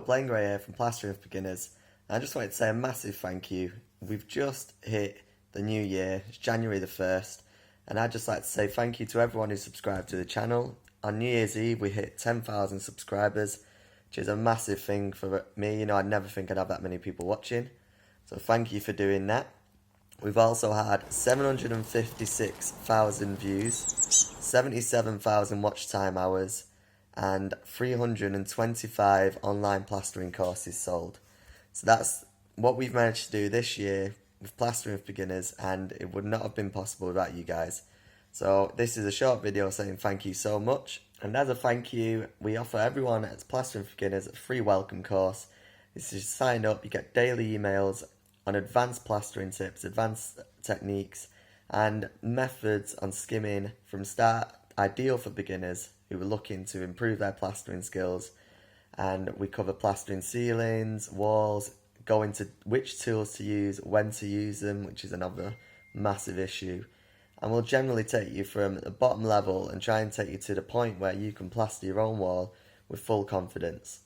Blaine here from Plastering for Beginners. I just wanted to say a massive thank you. We've just hit the new year, it's January the 1st, and I'd just like to say thank you to everyone who subscribed to the channel. On New Year's Eve we hit 10,000 subscribers, which is a massive thing for me. You know, I'd never think I'd have that many people watching, so thank you for doing that. We've also had 756,000 views, 77,000 watch time hours, and 325 online plastering courses sold. So that's what we've managed to do this year with Plastering for Beginners, and it would not have been possible without you guys. So this is a short video saying thank you so much, and as a thank you we offer everyone at Plastering for Beginners a free welcome course. This is sign up, you get daily emails on advanced plastering tips, advanced techniques and methods on skimming from start, ideal for beginners who are looking to improve their plastering skills. And we cover plastering ceilings, walls, go into which tools to use, when to use them, which is another massive issue. And we'll generally take you from the bottom level and try and take you to the point where you can plaster your own wall with full confidence.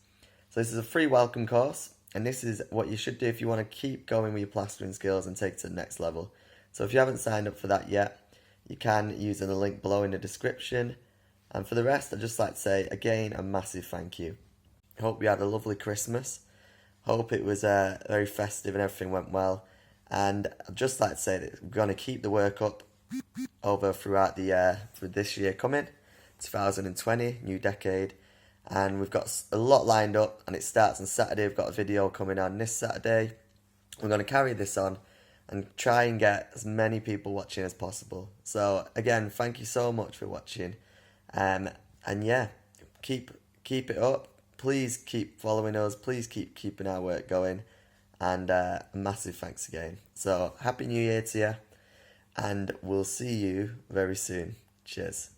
So this is a free welcome course, and this is what you should do if you want to keep going with your plastering skills and take it to the next level. So if you haven't signed up for that yet, you can use the link below in the description. And for the rest, I'd just like to say, again, a massive thank you. Hope you had a lovely Christmas. Hope it was very festive and everything went well. And I'd just like to say that we're going to keep the work up throughout the for this year coming, 2020, new decade. And we've got a lot lined up, and it starts on Saturday. We've got a video coming on this Saturday. We're going to carry this on and try and get as many people watching as possible. So again, thank you so much for watching. And yeah, keep it up. Please keep following us. Please keep keeping our work going. And a massive thanks again. So happy New Year to you, and we'll see you very soon. Cheers.